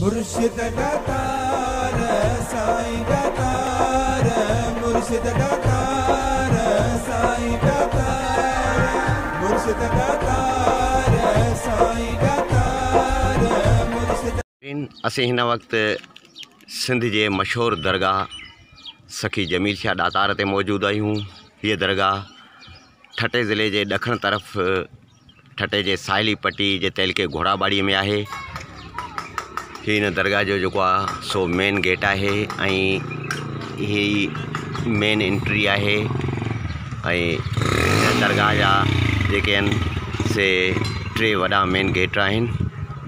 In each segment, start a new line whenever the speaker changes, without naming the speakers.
मुर्शिद दातार साईं दातार, मुर्शिद दातार साईं दातार, मुर्शिद दातार साईं दातार, मुर्शिद।
असीं हिन वक़्तु सिंध जे मशहूरु दरगाह सखी जमील शाह दातार ते मौजूदु आहियूं। हीअ दरगाह ठटे ज़िले जे ॾखण तरफ़ ठटे जे साहिली पट्टी जे तहलके घोड़ाबाड़ी में आहे। ही हिन दरगाह जो जेको आहे सो मेन गेट आहे ऐं ही मेन एंट्री आहे। ऐं हिन दरगाह जा जेके आहिनि से 3 वॾा मेन गेट आहिनि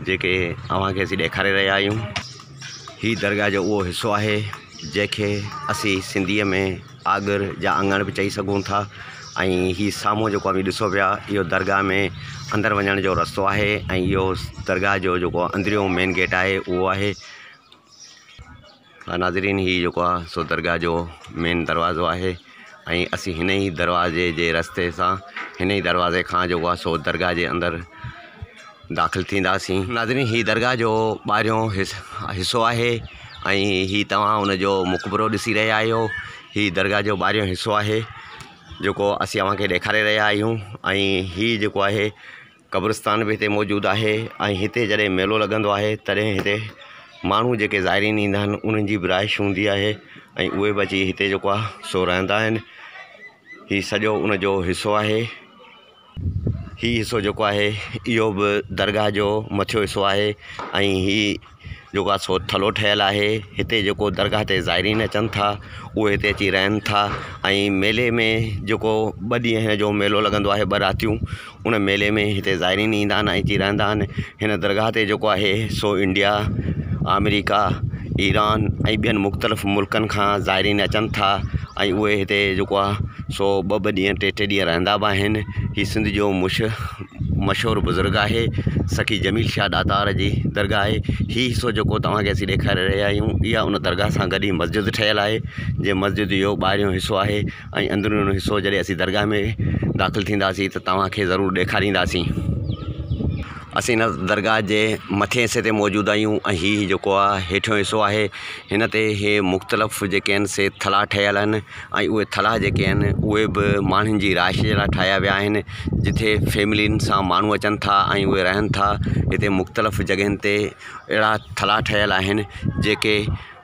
जेके अव्हांखे असीं ॾेखारे रहिया आहियूं। ही दरगाह जो उहो हिसो आहे जंहिंखे असीं सिंधीअ में आगर जा आंगण बि चई सघूं था। ऐं ही साम्हूं जेको आहे ॾिसो पिया, इहो दरगाह में अंदरि वञण जो रस्तो आहे ऐं इहो दरगाह जो जेको अंदरियों मेन गेट आहे उहो आहे। नाज़रीन, ही जेको आहे सो दरगाह जो मेन दरवाज़ो आहे ऐं असीं हिन ई दरवाज़े जे रस्ते सां हिन ई दरवाज़े खां जेको आहे सो दरगाह जे अंदरि दाख़िल थींदासीं। नाज़रीन, ही दरगाह जो ॿाहिरियों हिसो आहे ऐं ही तव्हां हुनजो मुक़बरो ॾिसी रहिया आहियो। ही दरगाह जो ॿाहिरियों हिसो आहे जेको असीं अव्हांखे ॾेखारे रहिया आहियूं। ऐं हीउ जेको आहे क़ब्रिस्तान बि हिते मौजूदु आहे ऐं हिते जॾहिं मेलो लॻंदो आहे तॾहिं हिते माण्हू जेके ज़ाइरीन ईंदा आहिनि उन्हनि जी बि रिहाइश हूंदी आहे ऐं उहे बि अची हिते जेको आहे सो रहंदा आहिनि। हीउ सॼो उनजो हिसो आहे। हीउ हिसो जेको आहे इहो बि दरगाह जो मथियो हिसो आहे ऐं हीउ जेको आहे सो थलो ठहियलु आहे। हिते जेको दरगाह ते ज़ाइरीन अचनि था उहे हिते अची रहनि था ऐं मेले में जेको 2 ॾींहं हिन जो मेलो लॻंदो आहे, 2 रातियूं, उन मेले में हिते ज़ाइरीन ईंदा आहिनि ऐं अची रहंदा आहिनि। हिन दरगाह ते जेको आहे सो इंडिया, अमेरिका, ईरान ऐं ॿियनि मुख़्तलिफ़ मुल्कनि खां ज़ाइरीन अचनि था ऐं उहे हिते जेको आहे सो 2-2 ॾींहं 3-3 ॾींहं रहंदा बि आहिनि। हीउ सिंध जो मशहूरु बुज़ुर्ग आहे, सखी जमील शाह दातार जी दरगाह आहे। हीउ हिसो जेको तव्हांखे असीं ॾेखारे रहिया आहियूं, इहा उन दरगाह सां गॾु ई मस्जिद ठहियलु आहे। जे मस्जिद जो ॿाहिरियों हिसो आहे ऐं अंदरूनी हिसो जॾहिं असीं दरगाह में दाख़िल थींदासीं त तव्हांखे ज़रूरु ॾेखारींदासीं। असीं हिन दरगाह जे मथे हिसे ते मौजूदु आहियूं ऐं हीउ जेको आहे हेठियों हिसो आहे। हिन ते हे मुख़्तलिफ़ जेके आहिनि से थला ठहियलु आहिनि ऐं उहे थला जेके आहिनि उहे बि माण्हुनि जी रिहाइश जे लाइ ठाहिया विया आहिनि, जिथे फैमिलियुनि सां माण्हू अचनि था ऐं उहे रहनि था। हिते मुख़्तलिफ़ जॻहियुनि ते अहिड़ा थला ठहियलु आहिनि जेके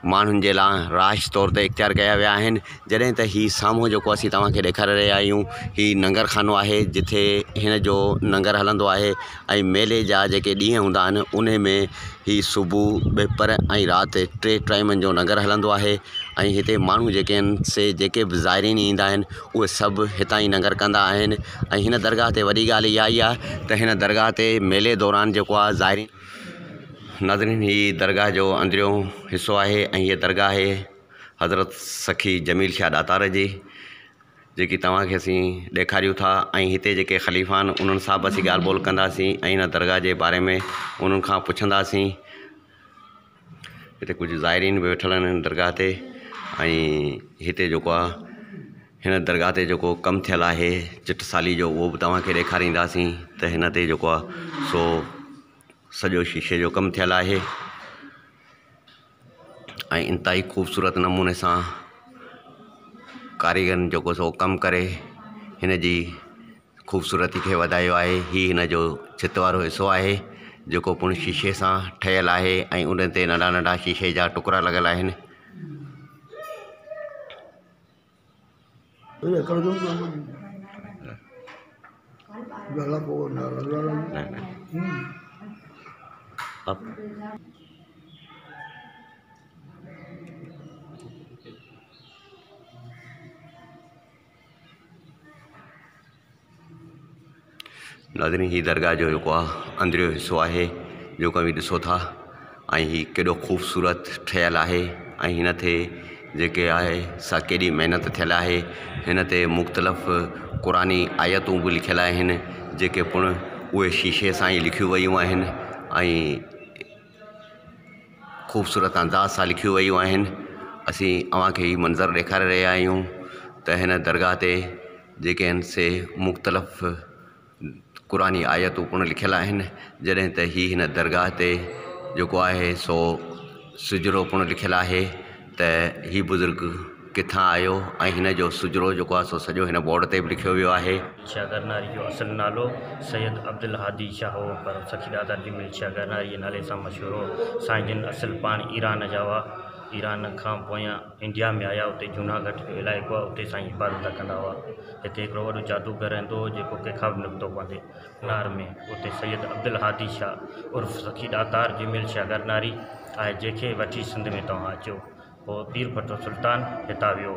माण्हुनि जे लाइ रिहाइश तौर ते इख़्तियार कया विया आहिनि। जॾहिं त हीउ साम्हूं जेको असीं तव्हांखे ॾेखारे रहिया आहियूं, हीउ नंगर खानो आहे जिथे हिन जो नंगर हलंदो आहे ऐं मेले जा जेके ॾींहं हूंदा आहिनि उन में हीउ सुबुह, ॿेपर ऐं राति 3 टाइमनि जो नंगर हलंदो आहे। ऐं हिते माण्हू जेके आहिनि से जेके बि ज़ाइरीन ईंदा आहिनि उहे सभु हितां ई नंगर कंदा आहिनि। ऐं हिन दरगाह ते वॾी ॻाल्हि इहा ई आहे त हिन दरगाह ते मेले दौरान जेको आहे ज़ाइरीन। नाज़रीन, ही दरगाह जो अंदरियों हिसो आहे ऐं हीअ दरगाह आहे हज़रत सखी जमील शाह दातार जी, जेकी तव्हांखे असीं ॾेखारियूं था। ऐं हिते जेके ख़लीफ़ा आहिनि उन्हनि सां बि असीं ॻाल्हि ॿोल कंदासीं ऐं हिन दरगाह जे बारे में उन्हनि खां पुछंदासीं। हिते कुझु ज़ाइरीन बि वेठल आहिनि हिन दरगाह ते ऐं हिते जेको आहे हिन दरगाह ते जेको कमु थियलु आहे चिटसाली जो उहो बि तव्हांखे ॾेखारींदासीं। त हिन ते जेको आहे सो सॼो शीशे जो कमु थियलु आहे ऐं इंतिहाई ख़ूबसूरत नमूने सां कारीगरनि जेको सो कमु करे हिन जी ख़ूबसूरती खे वधायो आहे। हीउ हिन जो छित वारो हिसो आहे जेको पिणु शीशे सां ठहियलु आहे ऐं उन ते नंढा नंढा शीशे जा टुकड़ा लॻल आहिनि। नाज़रीन, ही दरगाह जो जेको आहे अंदरियों हिसो आहे जेको बि ॾिसो था ऐं हीउ केॾो ख़ूबसूरत ठहियलु आहे ऐं हिन ते जेके आहे सा केॾी महिनत थियलु आहे। हिन ते मुख़्तलिफ़ क़ुरानी आयतूं बि लिखियलु आहिनि जेके पिणु उहे शीशे सां ई लिखियूं वयूं आहिनि ऐं ख़ूबसूरत अंदाज़ सां लिखियूं वयूं आहिनि। असीं अव्हांखे हीउ मंज़र ॾेखारे रहिया आहियूं त हिन दरगाह ते जेके आहिनि से मुख़्तलिफ़ क़ुरानी आयतूं पिणु लिखियल आहिनि। जॾहिं त हिन दरगाह ते जेको आहे सो सुजरो पिणु लिखियल आहे त ही बुज़ुर्ग किथां आयो ऐं हिन जो सुजरो जेको आहे सो सॼो हिन बोर्ड ते बि लिखियो वियो आहे।
शाह गरनारी जो असुल नालो सैयद अब्दुल हादी शाह हो, पर सखी दातार जमील शाह गरनारी नाले सां मशहूरु हो। साईं जिन असुल पाण ईरान जा हुआ, ईरान खां पोयां इंडिया में आया, उते जूनागढ़ जो इलाइक़ो आहे, उते साईं इबादत कंदा हुआ। हिते हिकिड़ो वॾो जादूगर रहंदो हो जेको कंहिंखां बि निकितो कोन्हे नार में। उते सैयद अब्दुल हादी शाह उर्फ़ सखी दातार जमील शाह गरनारी आहे, जंहिंखे वठी सिंध में तव्हां अचो। पोइ पीर भट्टो सुल्तान हितां वियो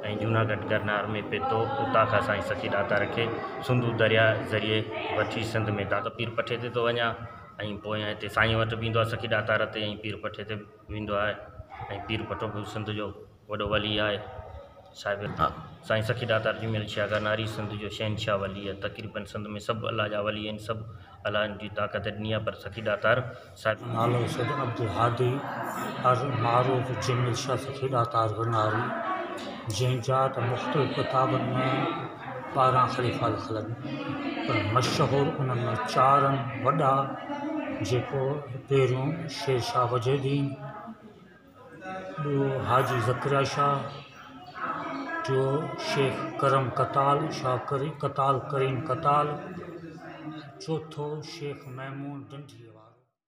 ऐं जूनागढ़ गरनार में पितो, उतां खां साईं सखी दातार खे सिंधु दरिया ज़रिए वठी सिंध में ता पीर पठे ते थो वञा ऐं पोयां हिते साईं वटि बि ईंदो आहे सखी दातार ते, ऐं पीर पठे ते वेंदो आहे। ऐं पीर भट्टो बि सिंध जो वॾो वली आहे साहिब। साईं सखी दातार जमील शाह गरनारी सिंध जो शहनशाह वली आहे। तक़रीबन सिंध में सभु अल्लाह जा वली आहिनि, सभु अल्लाह जी ताक़त ॾिनी आहे, पर सखी दातार साहिब
नालो सैयद अब्दुल हादी मारूफ़ जमील शाह सखी दातार गरनारी, जंहिंजा त मुख़्तलिफ़ किताबनि में 12 ख़लीफ़ा लिखियल आहिनि, पर मशहूरु उन्हनि में 4 वॾा, जेको पहिरियों शेर शाह वजूदीन, ॿियो हाजी ज़करिया शाह, टियों शेख करम कताल शाह कताल करीम कताल, चौथो शेख महमूद डंडी।